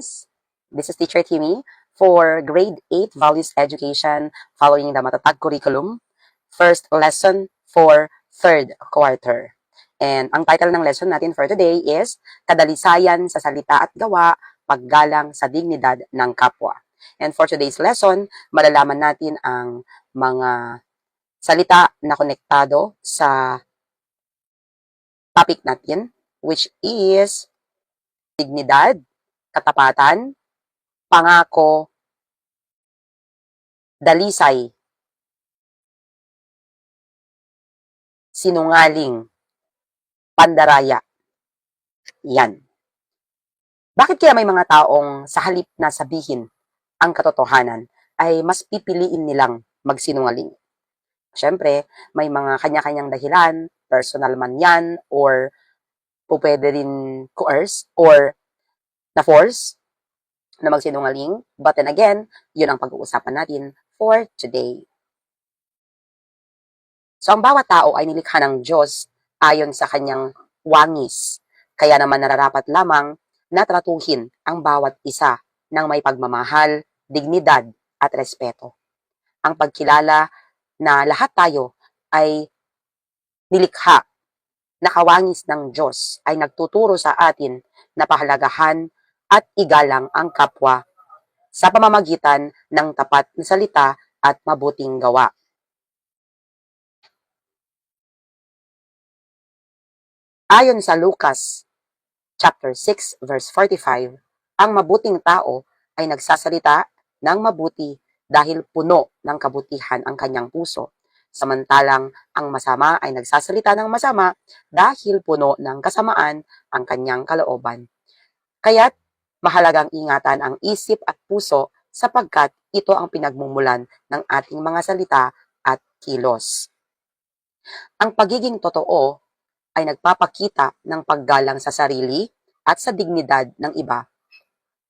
This is Teacher Timmy for Grade 8 Values Education following the Matatag Curriculum, first lesson for third quarter. And ang title ng lesson natin for today is Kadalisayan sa Salita at Gawa, Paggalang sa Dignidad ng Kapwa. And for today's lesson, malalaman natin ang mga salita na konektado sa topic natin, which is dignidad, katapatan, pangako, dalisay, sinungaling, pandaraya. Yan. Bakit kaya may mga taong sa halip na sabihin ang katotohanan ay mas pipiliin nilang magsinungaling? Siyempre, may mga kanya-kanyang dahilan, personal man yan, or pwede rin coerce or na-force na magsinungaling. But then again, yun ang pag-uusapan natin for today. So, ang bawat tao ay nilikha ng Diyos ayon sa kanyang wangis. Kaya naman nararapat lamang na tratuhin ang bawat isa ng may pagmamahal, dignidad at respeto. Ang pagkilala na lahat tayo ay nilikha, nakawangis ng Diyos ay nagtuturo sa atin na pahalagahan at igalang ang kapwa sa pamamagitan ng tapat na salita at mabuting gawa. Ayon sa Lucas chapter 6 verse 45, ang mabuting tao ay nagsasalita ng mabuti dahil puno ng kabutihan ang kanyang puso, samantalang ang masama ay nagsasalita ng masama dahil puno ng kasamaan ang kanyang kalooban. Kaya't mahalagang ingatan ang isip at puso sapagkat ito ang pinagmumulan ng ating mga salita at kilos. Ang pagiging totoo ay nagpapakita ng paggalang sa sarili at sa dignidad ng iba.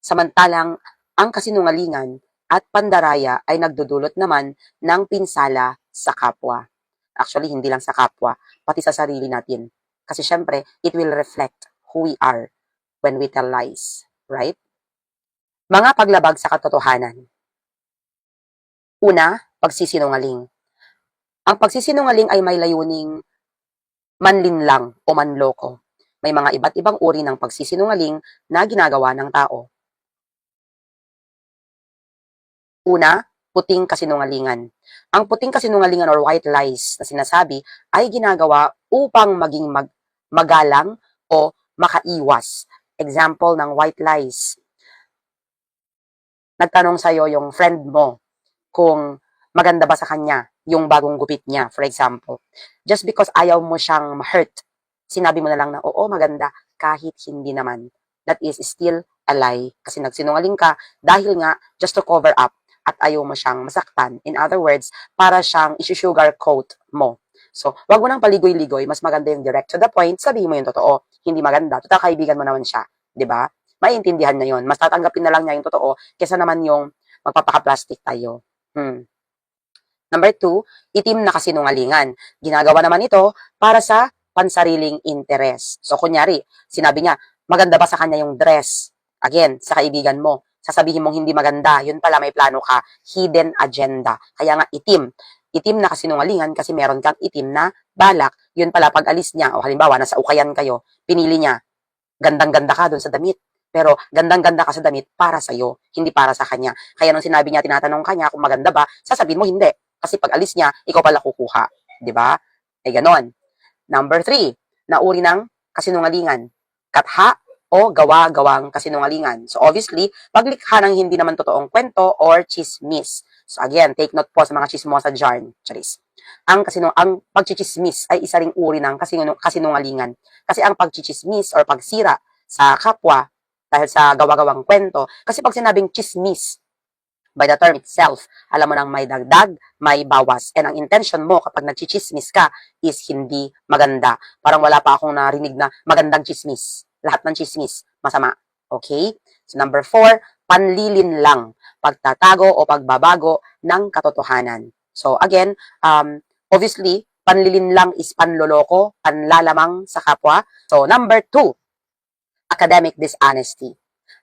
Samantalang ang kasinungalingan at pandaraya ay nagdudulot naman ng pinsala sa kapwa. Actually, hindi lang sa kapwa, pati sa sarili natin. Kasi syempre, it will reflect who we are when we tell lies, right? Mga paglabag sa katotohanan. Una, pagsisinungaling. Ang pagsisinungaling ay may layuning manlinlang o manloko. May mga iba't ibang uri ng pagsisinungaling na ginagawa ng tao. Una, puting kasinungalingan. Ang puting kasinungalingan or white lies na sinasabi ay ginagawa upang maging magalang o makaiwas. Example ng white lies. Nagtanong sa'yo yung friend mo kung maganda ba sa kanya yung bagong gupit niya, for example. Just because ayaw mo siyang ma-hurt, sinabi mo na lang na, oo, maganda, kahit hindi naman. That is still a lie. Kasi nagsinungaling ka dahil nga just to cover up at ayaw mo siyang masaktan. In other words, para siyang isi-sugarcoat mo. So, wag mo nang paligoy-ligoy, mas maganda yung direct to the point, sabihin mo yung totoo. Hindi maganda, total kaibigan mo naman siya. 'Di ba? Maiintindihan niya yun. Mas tatanggapin na lang niya yung totoo kesa naman yung magpapaka-plastic tayo. Number 2, itim na kasinungalingan. Ginagawa naman ito para sa pansariling interes. So, kunyari, sinabi niya, maganda ba sa kanya yung dress? Again, sa kaibigan mo, sasabihin mong hindi maganda, yun pala may plano ka, hidden agenda. Kaya nga itim. Itim na kasinungalingan kasi meron kang itim na balak. Yun pala pag alis niya, o halimbawa, nasa ukayan kayo, pinili niya, gandang-ganda ka dun sa damit. Pero gandang-ganda ka sa damit para sa'yo, hindi para sa kanya. Kaya nung sinabi niya, tinatanong kanya kung maganda ba, sasabihin mo hindi. Kasi pag alis niya, ikaw pala kukuha. Diba? Ay ganon. Number 3, na uri ng kasinungalingan. Katha o gawa-gawang kasinungalingan. So obviously, paglikha ng hindi naman totoong kwento or chismis. So again, take note po sa mga chismosa dyan. Charis. Ang pagchichismis ay isa ring uri ng kasinungalingan. Kasi ang pagchichismis or pagsira sa kapwa dahil sa gawa-gawang kwento, kasi pag sinabing chismis, by the term itself, alam mo nang may dagdag, may bawas. And ang intention mo kapag nagchichismis ka is hindi maganda. Parang wala pa akong narinig na magandang chismis. Lahat ng chismis, masama. Okay? So number 4, panlilin lang. Pagtatago o pagbabago ng katotohanan. So again, obviously, panlilin lang is panloloko, panlalamang sa kapwa. So number 2, academic dishonesty.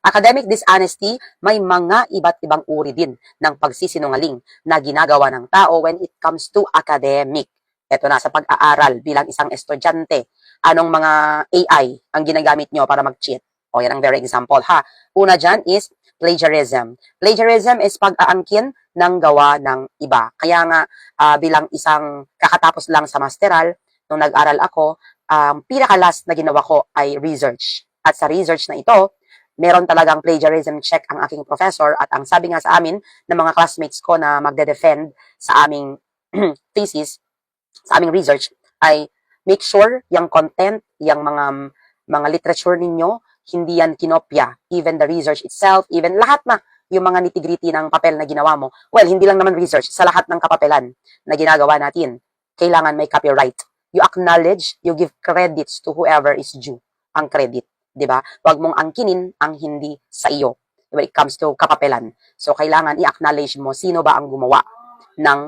Academic dishonesty, may mga iba't ibang uri din ng pagsisinungaling na ginagawa ng tao when it comes to academic. Ito na, sa pag-aaral bilang isang estudyante, anong mga AI ang ginagamit nyo para mag-cheat? O, yan ang very example, ha? Una dyan is plagiarism. Plagiarism is pag-aangkin ng gawa ng iba. Kaya nga, bilang isang kakatapos lang sa masteral, nung nag-aral ako, pinaka-last na ginawa ko ay research. At sa research na ito, meron talagang plagiarism check ang aking professor at ang sabi nga sa amin ng mga classmates ko na magde-defend sa aming thesis, sa aming research, ay make sure yung content, yung mga literature ninyo, hindi yan kinopya. Even the research itself, even lahat na yung mga nitty-gritty ng papel na ginawa mo. Well, hindi lang naman research, sa lahat ng kapapelan na ginagawa natin, kailangan may copyright. You acknowledge, you give credits to whoever is due ang credit. Diba? Huwag mong angkinin ang hindi sa iyo when it comes to kapapelan. So, kailangan i-acknowledge mo sino ba ang gumawa ng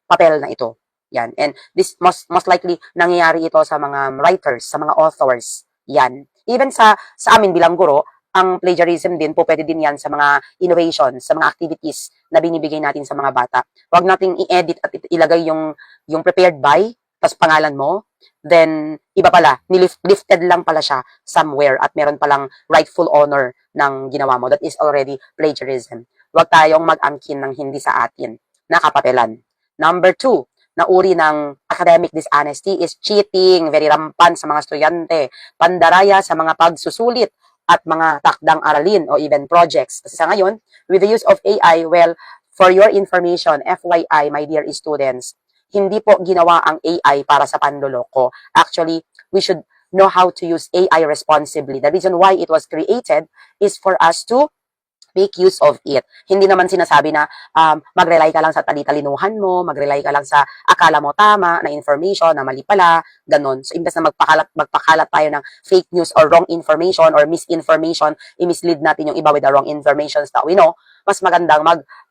papel na ito. Yan. And this most likely nangyayari ito sa mga writers, sa mga authors. Yan. Even sa amin bilang guro, ang plagiarism din po pwede din yan sa mga innovations, sa mga activities na binibigay natin sa mga bata. Huwag nating i-edit at ilagay yung prepared by, tapos pangalan mo, then iba pala, lifted lang pala siya somewhere at meron palang rightful honor ng ginawa mo. That is already plagiarism. Huwag tayong mag-angkin ng hindi sa atin na kapapelan. Number 2, na uri ng academic dishonesty is cheating, very rampant sa mga estudyante, pandaraya sa mga pagsusulit at mga takdang aralin o even projects. Kasi sa ngayon, with the use of AI, well, for your information, FYI, my dear students, hindi po ginawa ang AI para sa panloloko. Actually, we should know how to use AI responsibly. The reason why it was created is for us to make use of it. Hindi naman sinasabi na mag-rely ka lang sa tali-talinuhan mo, mag-rely ka lang sa akala mo tama na information na mali pala, ganun. So, imbes na magpakalat tayo ng fake news or wrong information or misinformation, i-mislead natin yung iba with the wrong informations that we know, mas magandang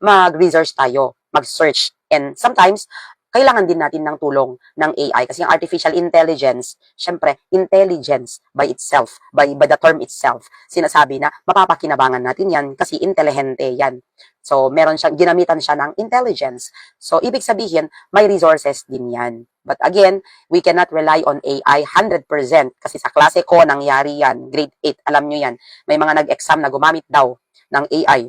mag-research tayo, mag-search. And sometimes, kailangan din natin ng tulong ng AI kasi yung artificial intelligence, syempre, intelligence by itself, by the term itself, sinasabi na mapapakinabangan natin yan kasi intelihente yan. So, ginamitan siya ng intelligence. So, ibig sabihin, may resources din yan. But again, we cannot rely on AI 100% kasi sa klase ko nangyari yan, grade 8, alam nyo yan. May mga nag-exam na gumamit daw ng AI.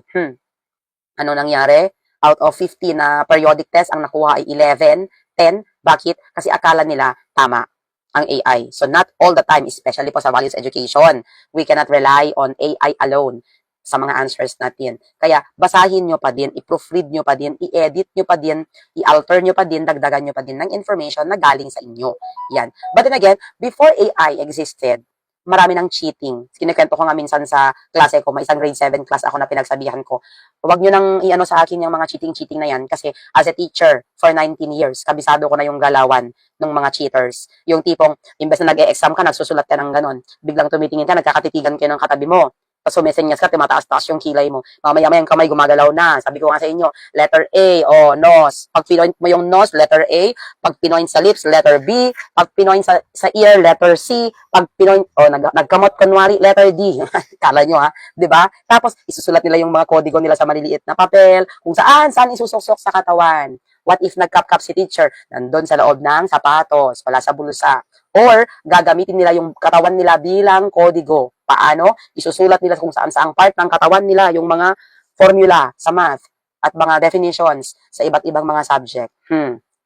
Ano nangyari? Out of 50 na periodic test, ang nakuha ay 11, 10. Bakit? Kasi akala nila tama ang AI. So, not all the time, especially po sa values education, we cannot rely on AI alone sa mga answers natin. Kaya, basahin nyo pa din, i-proofread nyo pa din, i-edit nyo pa din, i-alter nyo pa din, dagdagan nyo pa din ng information na galing sa inyo. Yan. But then again, before AI existed, marami ng cheating. Kinikwento ko nga minsan sa klase ko, may isang grade 7 class ako na pinagsabihan ko. Huwag nyo nang i-ano sa akin yung mga cheating na yan kasi as a teacher for 19 years, kabisado ko na yung galawan ng mga cheaters. Yung tipong, imbes na nag-e-exam ka, nagsusulat ka ng ganon. Biglang tumitingin ka, nagkakatitigan kayo ng katabi mo. Tapos sumesenyas ka, tumataas-taas yung kilay mo. Mamaya-maya yung kamay gumagalaw na. Sabi ko nga sa inyo, letter A, nose. Pag pinoint mo yung nose, letter A. Pag pinoint sa lips, letter B. Pag pinoint sa ear, letter C. Pag pinoint, nagkamot kunwari, letter D. Kala nyo ha, di ba? Tapos isusulat nila yung mga kodigo nila sa maliliit na papel, kung saan isusok sa katawan. What if nagkap-kap si teacher? Nandun sa loob ng sapatos, wala sa bulsa. Or, gagamitin nila yung katawan nila bilang kodigo. Paano? Isusulat nila kung saan-saang part ng katawan nila yung mga formula sa math at mga definitions sa iba't ibang mga subject.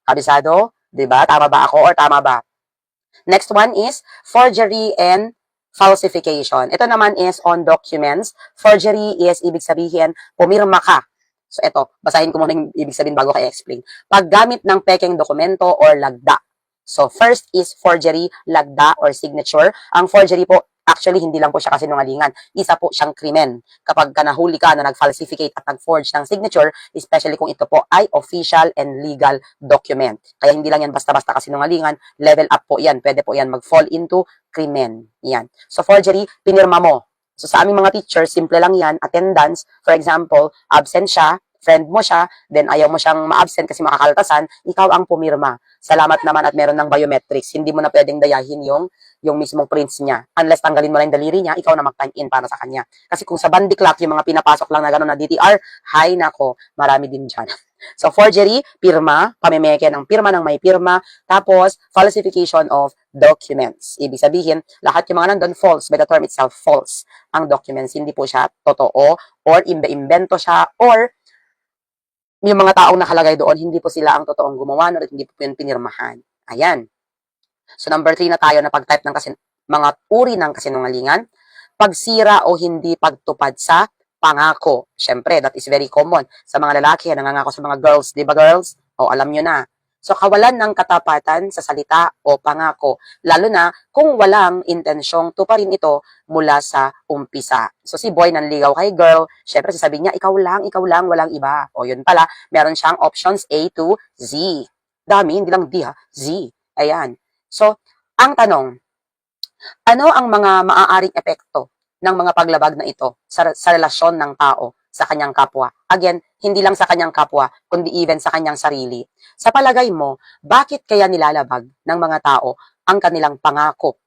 Kabisado? Diba? Tama ba ako or tama ba? Next one is forgery and falsification. Ito naman is on documents. Forgery is ibig sabihin, pumirma ka. So ito, basahin ko muna yung ibig sabihin bago kayo explain. Paggamit ng pekeng dokumento or lagda. So first is forgery, lagda or signature. Ang forgery po, actually hindi lang po siya kasinungalingan. Isa po siyang krimen. Kapag nahuli ka na nag-falsificate at nag-forge ng signature, especially kung ito po ay official and legal document. Kaya hindi lang yan basta-basta kasinungalingan, level up po yan. Pwede po yan mag-fall into krimen. Yan. So forgery, pinirma mo. So sa aming mga teachers, simple lang yan, attendance, for example, absent siya, friend mo siya, then ayaw mo siyang ma-absent kasi makakaltasan, ikaw ang pumirma. Salamat naman at meron ng biometrics. Hindi mo na pwedeng dayahin yung mismong prints niya. Unless tanggalin mo lang yung daliri niya, ikaw na mag-time in para sa kanya. Kasi kung sa bandiklak, yung mga pinapasok lang na gano'n na DTR, hay nako, marami din dyan. So, forgery, pirma, pamimeke ng pirma ng may pirma, tapos, falsification of documents. Ibig sabihin, lahat yung mga nandun, false, by the term itself, false. Ang documents, hindi po siya totoo, or imbento siya, or yung mga taong nakalagay doon, hindi po sila ang totoong gumawa, at hindi po yun pinirmahan. Ayan. So, number 3 na tayo na pag-type ng mga uri ng kasinungalingan. Pagsira o hindi pagtupad sa pangako. Siyempre, that is very common sa mga lalaki, nangangako sa mga girls. Di ba, girls? O, alam nyo na. So, kawalan ng katapatan sa salita o pangako, lalo na kung walang intensyong tuparin ito mula sa umpisa. So, si boy nanligaw kay girl, syempre sasabihin niya, ikaw lang, walang iba. O, yun pala, meron siyang options A to Z. Dami, hindi lang D ha, Z. Ayan. So, ang tanong, ano ang mga maaaring epekto ng mga paglabag na ito sa relasyon ng tao sa kanyang kapwa? Again, hindi lang sa kanyang kapwa, kundi even sa kanyang sarili. Sa palagay mo, bakit kaya nilalabag ng mga tao ang kanilang pangako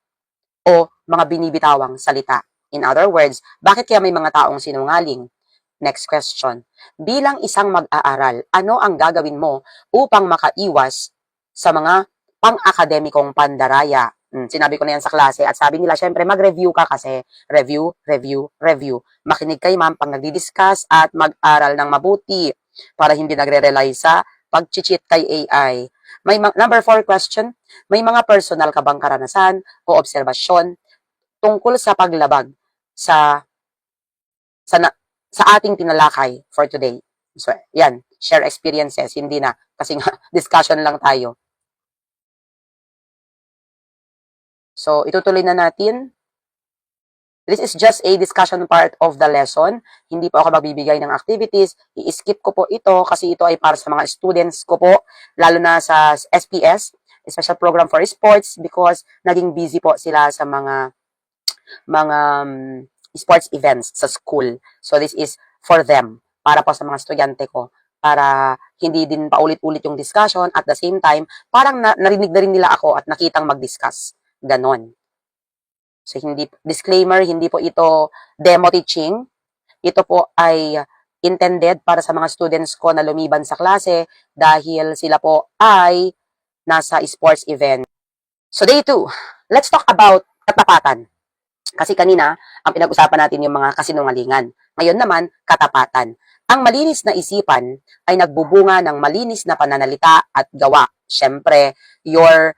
o mga binibitawang salita? In other words, bakit kaya may mga taong sinungaling? Next question. Bilang isang mag-aaral, ano ang gagawin mo upang makaiwas sa mga pang-akademikong pandaraya? Sinabi ko na yan sa klase at sabi nila, syempre mag-review ka kasi. Review. Makinig kay ma'am pag nagdi-discuss at mag-aral ng mabuti para hindi nagre-rely sa pag-cheat kay AI. Number 4 question, may mga personal ka bang karanasan o obserbasyon tungkol sa paglabag sa ating tinalakay for today? So, yan, share experiences, hindi na, kasi nga, discussion lang tayo. So, itutuloy na natin. This is just a discussion part of the lesson. Hindi po ako magbibigay ng activities. I-skip ko po ito kasi ito ay para sa mga students ko po, lalo na sa SPS, Special Program for Sports, because naging busy po sila sa mga sports events sa school. So, this is for them, para po sa mga estudyante ko, para hindi din paulit-ulit yung discussion, at the same time, parang narinig na rin nila ako at nakitang mag-discuss. Ganon. So, disclaimer, hindi po ito demo teaching. Ito po ay intended para sa mga students ko na lumiban sa klase dahil sila po ay nasa sports event. So, day 2, let's talk about katapatan. Kasi kanina, ang pinag-usapan natin yung mga kasinungalingan. Ngayon naman, katapatan. Ang malinis na isipan ay nagbubunga ng malinis na pananalita at gawa. Siyempre, your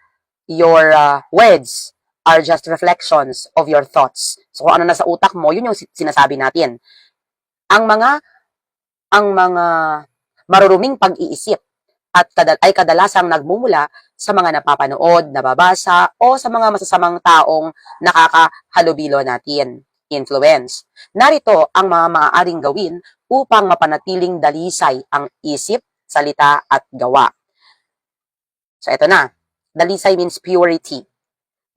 words are just reflections of your thoughts. So, kung ano nasa utak mo, yun yung sinasabi natin. Ang mga maruruming pag-iisip ay kadalasang nagmumula sa mga napapanood, nababasa, o sa mga masasamang taong nakakahalubilo natin. Influence. Narito ang mga maaaring gawin upang mapanatiling dalisay ang isip, salita, at gawa. So, ito na. Dalisay means purity.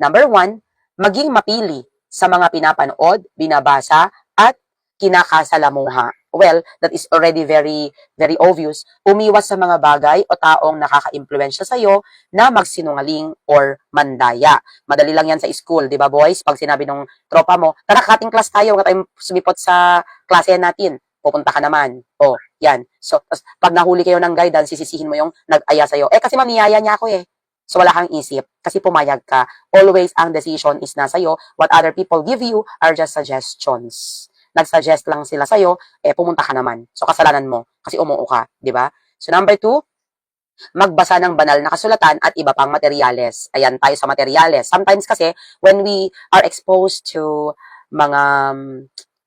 Number 1, maging mapili sa mga pinapanood, binabasa, at kinakasalamuha. Well, that is already very, very obvious. Umiwas sa mga bagay o taong nakaka-impluensya sa'yo na magsinungaling or mandaya. Madali lang yan sa school, di ba boys? Pag sinabi ng tropa mo, tara cutting class tayo, huwag tayong sumipot sa klase natin. Pupunta ka naman. O, yan. So, pag nahuli kayo ng guidance, sisisihin mo yung nag-aya sa'yo. Kasi mamiyaya niya ako eh. So, wala kang isip kasi pumayag ka. Always, ang decision is nasa iyo. What other people give you are just suggestions. Nag-suggest lang sila sa'yo, pumunta ka naman. So, kasalanan mo kasi umuo ka, di ba? So, number 2, magbasa ng banal na kasulatan at iba pang materyales. Ayan, tayo sa materyales. Sometimes kasi, when we are exposed to mga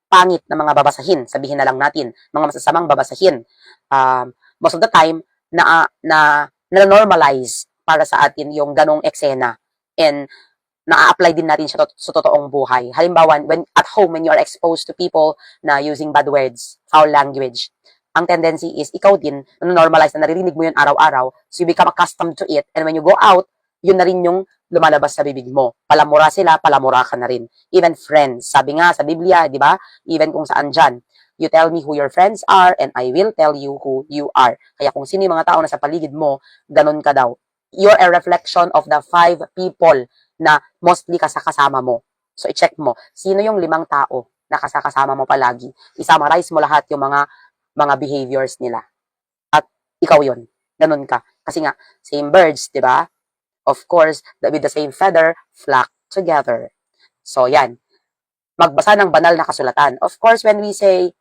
pangit na mga babasahin, sabihin na lang natin, mga masasamang babasahin, most of the time, na-normalize para sa atin yung ganong eksena. And na-apply din natin siya sa totoong buhay. Halimbawa, when at home, when you are exposed to people na using bad words, foul language, ang tendency is ikaw din, normalize na naririnig mo yun araw-araw, so you become accustomed to it, and when you go out, yun na rin yung lumalabas sa bibig mo. Palamura sila, palamura ka na rin. Even friends, sabi nga sa Biblia, di ba? Even kung saan dyan. You tell me who your friends are and I will tell you who you are. Kaya kung sino yung mga tao na sa paligid mo, ganun ka daw. You're a reflection of the 5 people na mostly kasama mo. So, i-check mo, sino yung 5 tao na kasama mo palagi. I-summarize mo lahat yung mga behaviors nila. At ikaw yun. Ganun ka. Kasi nga, same birds, di ba? Of course, with the same feather, flock together. So, yan. Magbasa ng banal na kasulatan. Of course, when we say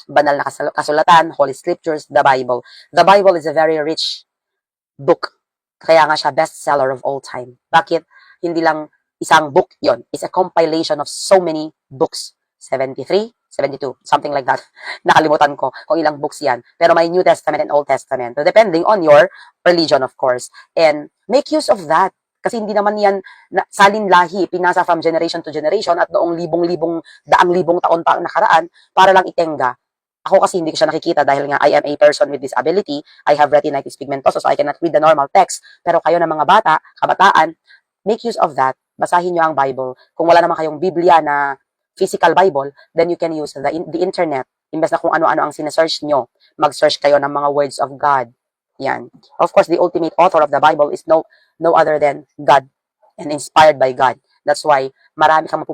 banal na kasulatan, Holy Scriptures, the Bible is a very rich book. Kaya nga siya bestseller of all time. Bakit? Hindi lang isang book yon. It's a compilation of so many books. 73, 72, something like that. Nakalimutan ko kung ilang books yan. Pero may New Testament and Old Testament. So, depending on your religion, of course. And make use of that. Kasi hindi naman yan salinlahi, pinasa from generation to generation at noong daang libong taon pa ang nakaraan para lang itenga. Ako kasi hindi ko siya nakikita dahil nga I am a person with disability. I have retinitis pigmentosa, so I cannot read the normal text. Pero kayo na mga bata, kabataan, make use of that. Basahin nyo ang Bible. Kung wala naman kayong Biblia na physical Bible, then you can use the internet. Imbes na kung ano-ano ang sinesearch nyo, mag-search kayo ng mga words of God. Yan. Of course, the ultimate author of the Bible is no other than God and inspired by God. That's why marami kang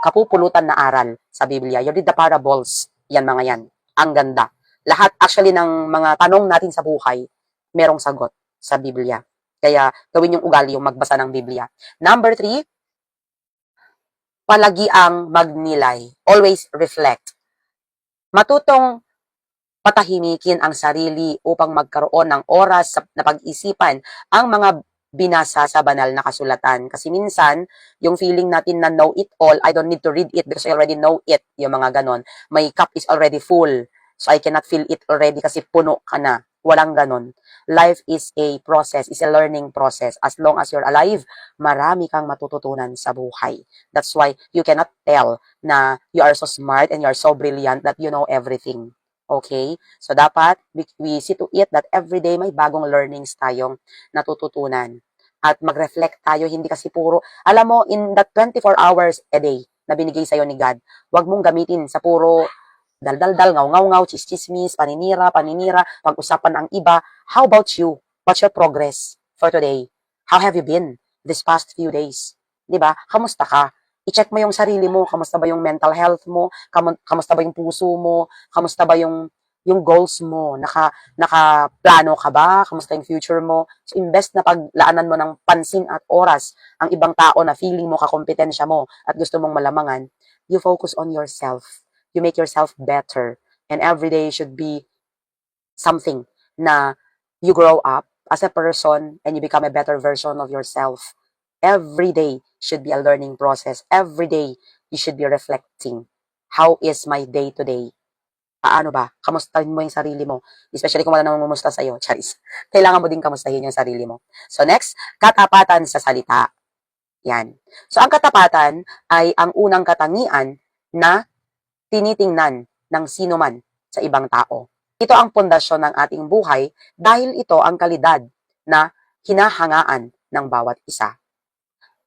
kapupulutan na aral sa Biblia. You read the parables, yan mga yan. Ang ganda. Lahat actually ng mga tanong natin sa buhay, merong sagot sa Biblia. Kaya gawin yung ugali yung magbasa ng Biblia. Number 3, palagi ang magnilay. Always reflect. Matutong patahimikin ang sarili upang magkaroon ng oras na pag-isipan ang mga binasa sa banal na kasulatan. Kasi minsan, yung feeling natin na know it all, I don't need to read it because I already know it, yung mga ganon. My cup is already full, so I cannot fill it already kasi puno ka na. Walang ganon. Life is a process, is a learning process. As long as you're alive, marami kang matututunan sa buhay. That's why you cannot tell na you are so smart and you are so brilliant that you know everything. Okay? So, dapat we see to it that everyday may bagong learnings tayong natututunan. At mag-reflect tayo, hindi kasi puro, alam mo, in that 24 hours a day na binigay sa'yo ni God, wag mong gamitin sa puro dal-dal-dal, ngaw-ngaw-ngaw, chismis, paninira, pag-usapan ang iba. How about you? What's your progress for today? How have you been this past few days? Diba? Kamusta ka? I-check mo yung sarili mo, kamusta ba yung mental health mo, kamusta ba yung puso mo, kamusta ba yung goals mo, nakaplano ka ba, kamusta yung future mo. So, invest na paglaanan mo ng pansin at oras ang ibang tao na feeling mo kakompetensya mo at gusto mong malamangan, you focus on yourself. You make yourself better. And every day should be something na you grow up as a person and you become a better version of yourself. Every day should be a learning process. Every day, you should be reflecting. How is my day today? Paano ba? Kamustahin mo yung sarili mo. Especially kung wala namang mumusta sa'yo. Charis. Kailangan mo din kamustahin yung sarili mo. So next, katapatan sa salita. Yan. So ang katapatan ay ang unang katangian na tinitingnan ng sino man sa ibang tao. Ito ang pundasyon ng ating buhay dahil ito ang kalidad na hinahangaan ng bawat isa.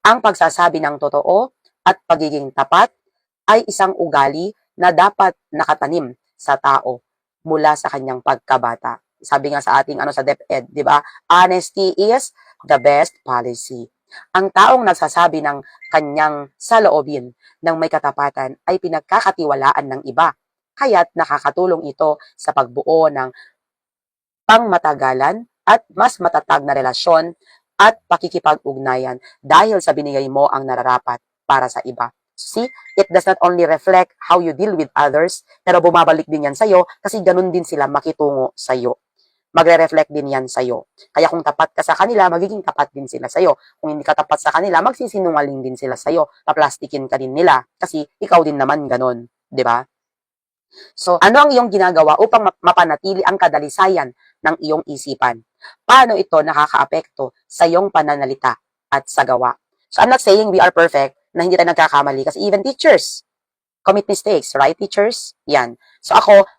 Ang pagsasabi ng totoo at pagiging tapat ay isang ugali na dapat nakatanim sa tao mula sa kanyang pagkabata. Sabi nga sa ating sa DepEd, di ba? Honesty is the best policy. Ang taong nagsasabi ng kanyang saloobin ng may katapatan ay pinagkakatiwalaan ng iba. Kaya't nakakatulong ito sa pagbuo ng pangmatagalan at mas matatag na relasyon at pakikipag-ugnayan dahil sa binigay mo ang nararapat para sa iba. See, it does not only reflect how you deal with others, pero bumabalik din yan sa'yo kasi ganun din sila makitungo sa'yo. Magre-reflect din yan sa'yo. Kaya kung tapat ka sa kanila, magiging tapat din sila sa'yo. Kung hindi ka tapat sa kanila, magsisinungaling din sila sa'yo. Paplastikin ka din nila kasi ikaw din naman ganun. 'Di ba? So, ano ang iyong ginagawa upang mapanatili ang kadalisayan ng iyong isipan? Paano ito nakakaapekto sa iyong pananalita at sa gawa? So, I'm not saying we are perfect, na hindi tayo nagkakamali. Kasi even teachers commit mistakes, right, teachers? Yan. So, ako,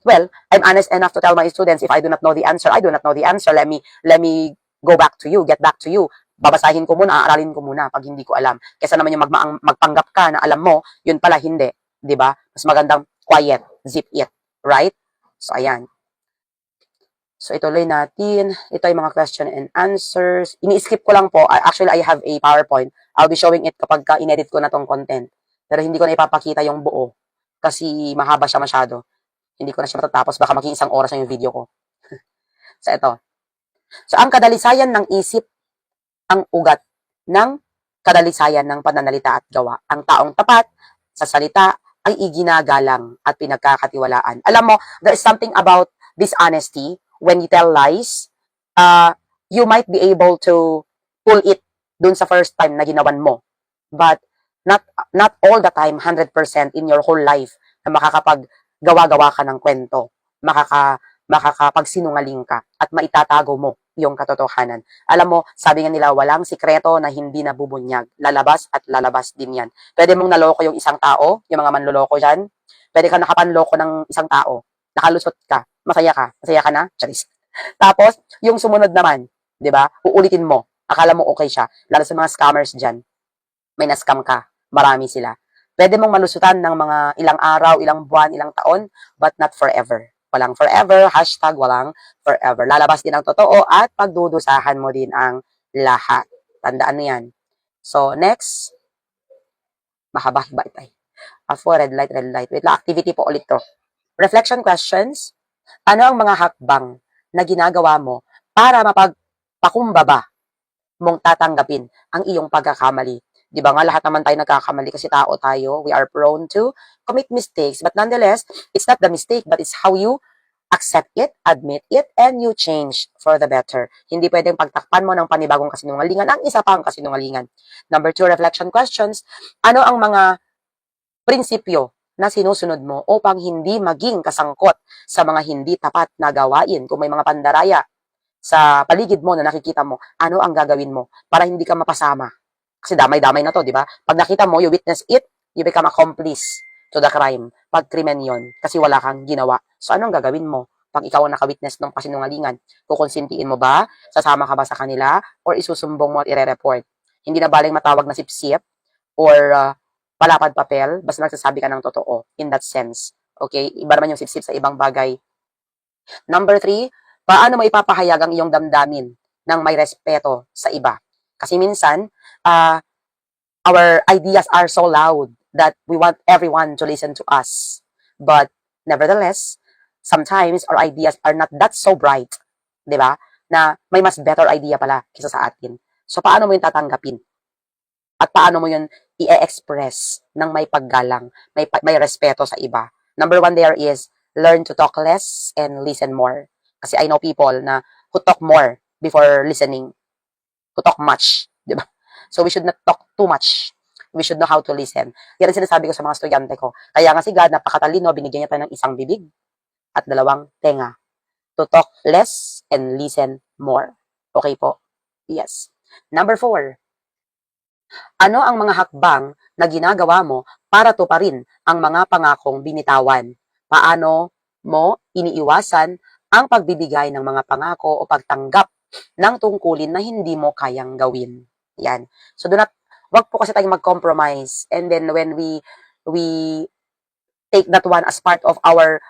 well, I'm honest enough to tell my students, if I do not know the answer, I do not know the answer. Let me go back to you, get back to you. Babasahin ko muna, aaralin ko muna pag hindi ko alam. Kesa naman yung magpanggap ka na alam mo, yun pala hindi. 'Di ba? Mas magandang quiet, zip it, right? So, ayan. So, ituloy natin. Ito ay mga question and answers. Ini-skip ko lang po. Actually, I have a PowerPoint. I'll be showing it kapag ka-inedit ko na tong content. Pero hindi ko na ipapakita yung buo. Kasi mahaba siya masyado. Hindi ko na siya matatapos. Baka maging 1 oras na yung video ko. So, ito. So, ang kadalisayan ng isip, ang ugat ng kadalisayan ng pananalita at gawa. Ang taong tapat sa salita ay iginagalang at pinagkakatiwalaan. Alam mo, there is something about dishonesty when you tell lies. You might be able to pull it dun sa first time na ginawan mo. But not all the time, 100% in your whole life na makakapag-gawa-gawa ka ng kwento. Makakapagsinungaling ka at maitatago mo yung katotohanan. Alam mo, sabi nga nila, walang sikreto na hindi nabubunyag. Lalabas at lalabas din yan. Pwede mong naloko yung isang tao, yung mga manloloko dyan. Pwede ka nakapanloko ng isang tao. Nakalusot ka. Masaya ka. Masaya ka na? Charis. Tapos, yung sumunod naman, di ba? Uulitin mo. Akala mo okay siya. Lalo sa mga scammers dyan. May na-scam ka. Marami sila. Pwede mong malusutan ng mga ilang araw, ilang buwan, ilang taon, but not forever. Walang forever, hashtag walang forever. Lalabas din ang totoo at pagdudusahan mo din ang lahat. Tandaan mo yan. So, next. Mahaba-hiba ito. Red light, red light. Wait lang, activity po ulit to. Reflection questions. Ano ang mga hakbang na ginagawa mo para mapagpakumbaba mong tatanggapin ang iyong pagkakamali? Di ba nga, lahat naman tayo nagkakamali kasi tao tayo. We are prone to commit mistakes. But nonetheless, it's not the mistake, but it's how you accept it, admit it, and you change for the better. Hindi pwedeng pagtakpan mo ng panibagong kasinungalingan ang isa pang kasinungalingan. Number 2, reflection questions. Ano ang mga prinsipyo na sinusunod mo upang hindi maging kasangkot sa mga hindi tapat na gawain? Kung may mga pandaraya sa paligid mo na nakikita mo, ano ang gagawin mo para hindi ka mapasama? Kasi damay-damay na to, di ba? Pag nakita mo, you witness it, you become accomplice to the crime. Pag krimen yon, kasi wala kang ginawa. So, anong gagawin mo? Pag ikaw ang nakawitness ng kasinungalingan, kukonsintiin mo ba? Sasama ka ba sa kanila? Or isusumbong mo at ire-report? Hindi na baling matawag na sip-sip or palapad papel, basta nagsasabi ka ng totoo in that sense. Okay? Iba naman yung sip-sip sa ibang bagay. Number 3, paano mo ipapahayag ang iyong damdamin ng may respeto sa iba? Kasi minsan, our ideas are so loud that we want everyone to listen to us. But nevertheless, sometimes our ideas are not that so bright, di ba? Na may mas better idea pala kaysa sa atin. So, paano mo yun tatanggapin? At paano mo yun i-express ng may paggalang, may respeto sa iba? Number 1 there is, learn to talk less and listen more. Kasi I know people na who talk more before listening, who talk much, di ba? So, we should not talk too much. We should know how to listen. Yan ang sinasabi ko sa mga estudyante ko. Kaya nga si God, napakatalino, binigyan niya tayo ng isang bibig at 2 tenga. To talk less and listen more. Okay po? Yes. Number 4, ano ang mga hakbang na ginagawa mo para tuparin ang mga pangakong binitawan? Paano mo iniiwasan ang pagbibigay ng mga pangako o pagtanggap ng tungkulin na hindi mo kayang gawin? Yan. So, wag po kasi tayong mag-compromise. And then, when we take that one as part of our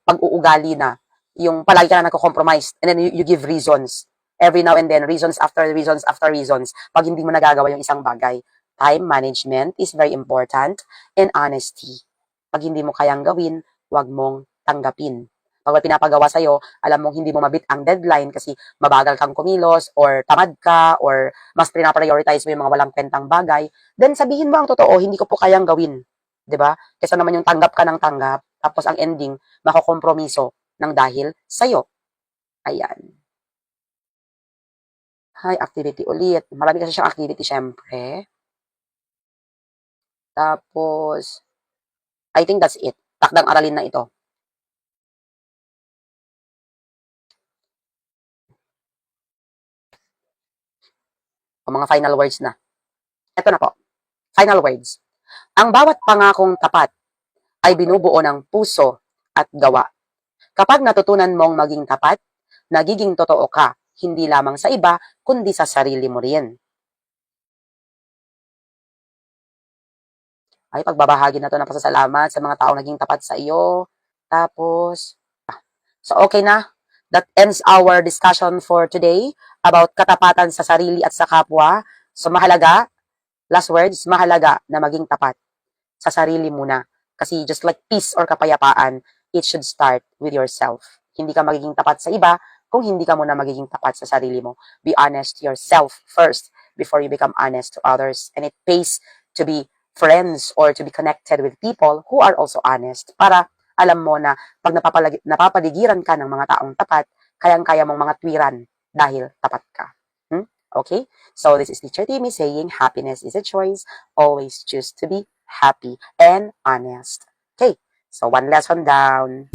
pag-uugali na, yung palagi ka na nagko-compromise, and then you give reasons. Every now and then, reasons after reasons after reasons, pag hindi mo nagagawa yung isang bagay. Time management is very important, and honesty. Pag hindi mo kayang gawin, wag mong tanggapin. Pag may pinapagawa sa'yo, alam mong hindi mo mabit ang deadline kasi mabagal kang kumilos, or tamad ka, or mas pinaprioritize mo yung mga walang kwentang bagay, then sabihin mo ang totoo, hindi ko po kayang gawin. 'Di ba? Kaysa naman yung tanggap ka ng tanggap, tapos ang ending, makokompromiso ng dahil sa'yo. Ayan. Hi, activity ulit. Marami kasi siyang activity, syempre. Tapos, I think that's it. Takdang aralin na ito. O mga final words na. Ito na po. Final words. Ang bawat pangakong tapat ay binubuo ng puso at gawa. Kapag natutunan mong maging tapat, nagiging totoo ka, hindi lamang sa iba, kundi sa sarili mo rin. Ay, pagbabahagi na to ng pasasalamat sa mga taong naging tapat sa iyo. Tapos, so okay na. That ends our discussion for today about katapatan sa sarili at sa kapwa. So mahalaga, last words, mahalaga na maging tapat sa sarili muna. Kasi just like peace or kapayapaan, it should start with yourself. Hindi ka magiging tapat sa iba kung hindi ka muna magiging tapat sa sarili mo. Be honest to yourself first before you become honest to others. And it pays to be friends or to be connected with people who are also honest para alam mo na pag napapaligiran ka ng mga taong tapat, kayang-kaya mong mga tuwiran dahil tapat ka. Okay? So this is Teacher Timmy saying happiness is a choice. Always choose to be happy and honest. Okay, so one lesson down.